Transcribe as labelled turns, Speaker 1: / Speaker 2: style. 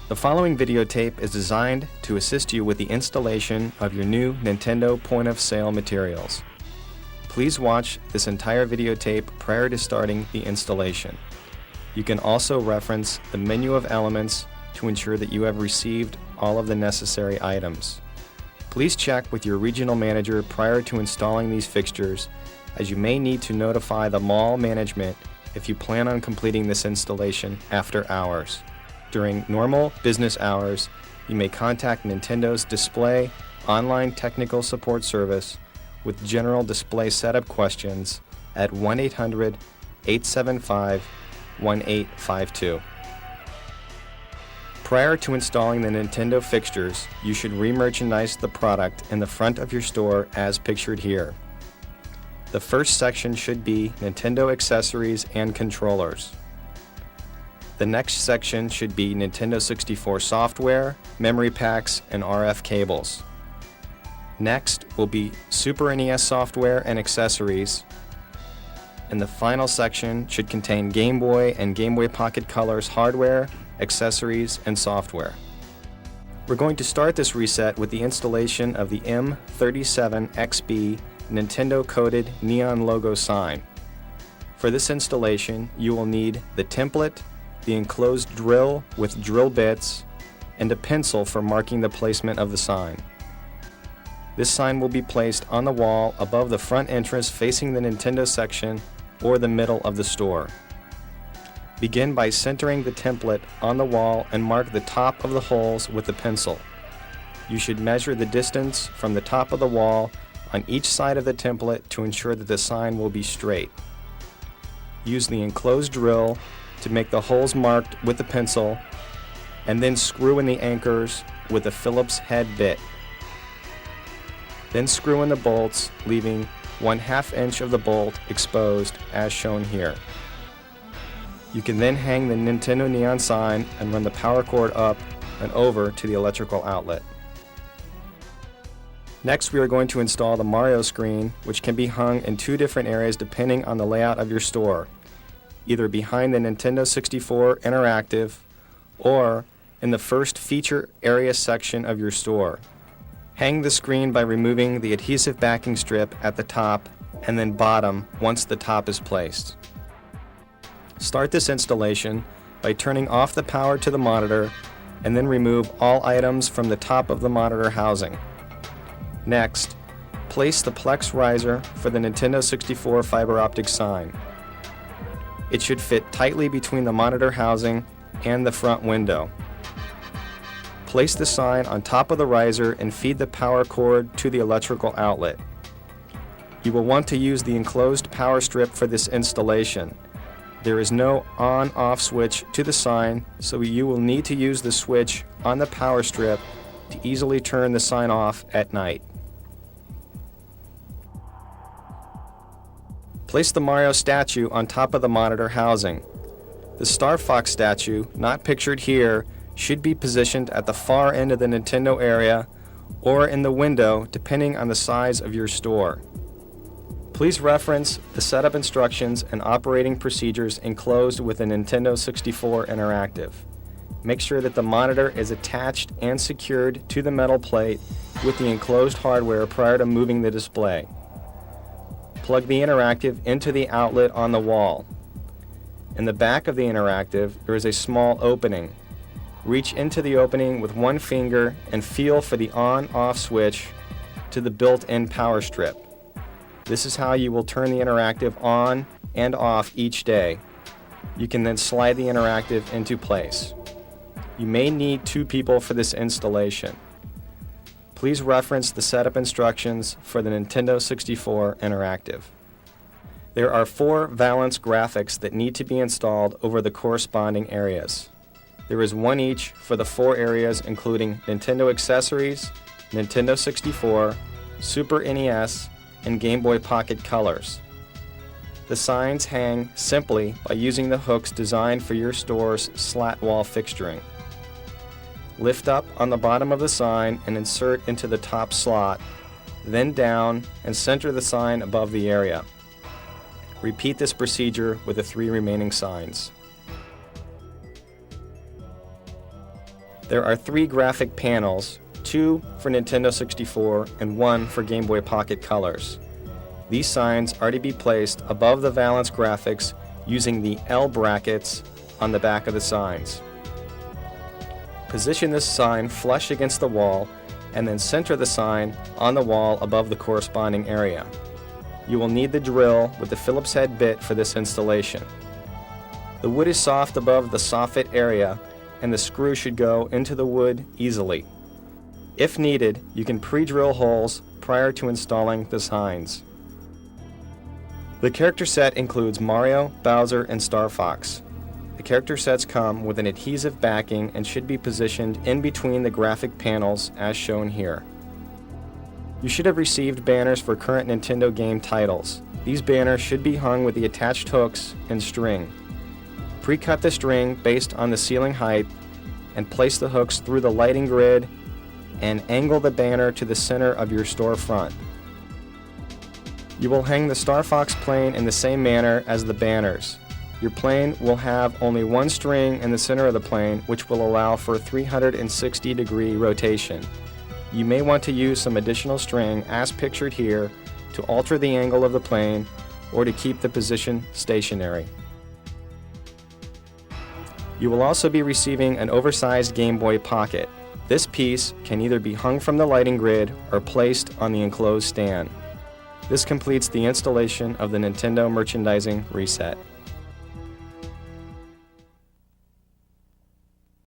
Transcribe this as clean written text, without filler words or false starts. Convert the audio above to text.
Speaker 1: The following videotape is designed to assist you with the installation of your new Nintendo point-of-sale materials. Please watch this entire videotape prior to starting the installation. You can also reference the menu of elements to ensure that you have received all of the necessary items. Please check with your regional manager prior to installing these fixtures, as you may need to notify the mall management if you plan on completing this installation after hours. During normal business hours, you may contact Nintendo's Display online technical support service with general display setup questions at 1-800-875-1852. Prior to installing the Nintendo fixtures, you should re-merchandise the product in the front of your store as pictured here. The first section should be Nintendo accessories and controllers. The next section should be Nintendo 64 software, memory packs, and RF cables. Next will be Super NES software and accessories. And the final section should contain Game Boy and Game Boy Pocket Color's hardware, accessories, and software. We're going to start this reset with the installation of the M37XB Nintendo coded neon logo sign. For this installation, you will need the template, the enclosed drill with drill bits, and a pencil for marking the placement of the sign. This sign will be placed on the wall above the front entrance facing the Nintendo section or the middle of the store. Begin by centering the template on the wall and mark the top of the holes with the pencil. You should measure the distance from the top of the wall on each side of the template to ensure that the sign will be straight. Use the enclosed drill to make the holes marked with the pencil, and then screw in the anchors with a Phillips head bit. Then screw in the bolts, leaving 1/2 inch of the bolt exposed as shown here. You can then hang the Nintendo neon sign and run the power cord up and over to the electrical outlet. Next, we are going to install the Mario screen, which can be hung in two different areas depending on the layout of your store, either behind the Nintendo 64 Interactive or in the first feature area section of your store. Hang the screen by removing the adhesive backing strip at the top and then bottom once the top is placed. Start this installation by turning off the power to the monitor and then remove all items from the top of the monitor housing. Next, place the Plex riser for the Nintendo 64 Fiberoptic sign. It should fit tightly between the monitor housing and the front window. Place the sign on top of the riser and feed the power cord to the electrical outlet. You will want to use the enclosed power strip for this installation. There is no on-off switch to the sign, so you will need to use the switch on the power strip to easily turn the sign off at night. Place the Mario statue on top of the monitor housing. The StarFox statue, not pictured here, should be positioned at the far end of the Nintendo area or in the window depending on the size of your store. Please reference the setup instructions and operating procedures enclosed with the Nintendo 64 Interactive. Make sure that the monitor is attached and secured to the metal plate with the enclosed hardware prior to moving the display. Plug the Interactive into the outlet on the wall. In the back of the Interactive, there is a small opening. Reach into the opening with one finger and feel for the on-off switch to the built-in power strip. This is how you will turn the Interactive on and off each day. You can then slide the Interactive into place. You may need 2 people for this installation. Please reference the setup instructions for the Nintendo 64 Interactive. There are 4 Valance graphics that need to be installed over the corresponding areas. There is one each for the 4 areas including Nintendo accessories, Nintendo 64, Super NES, and Game Boy Pocket Colors. The signs hang simply by using the hooks designed for your store's slat wall fixturing. Lift up on the bottom of the sign and insert into the top slot, then down and center the sign above the area. Repeat this procedure with the 3 remaining signs. There are 3 graphic panels, 2 for Nintendo 64 and 1 for Game Boy Pocket colors. These signs are to be placed above the Valance graphics using the L brackets on the back of the signs. Position this sign flush against the wall and then center the sign on the wall above the corresponding area. You will need the drill with the Phillips head bit for this installation. The wood is soft above the soffit area and the screw should go into the wood easily. If needed, you can pre-drill holes prior to installing the signs. The character set includes Mario, Bowser, and Star Fox. The character sets come with an adhesive backing and should be positioned in between the graphic panels as shown here. You should have received banners for current Nintendo game titles. These banners should be hung with the attached hooks and string. Pre-cut the string based on the ceiling height and place the hooks through the lighting grid and angle the banner to the center of your storefront. You will hang the StarFox Plane in the same manner as the banners. Your plane will have only one string in the center of the plane, which will allow for 360-degree rotation. You may want to use some additional string as pictured here to alter the angle of the plane or to keep the position stationary. You will also be receiving an oversized Game Boy Pocket. This piece can either be hung from the lighting grid or placed on the enclosed stand. This completes the installation of the Nintendo merchandising reset.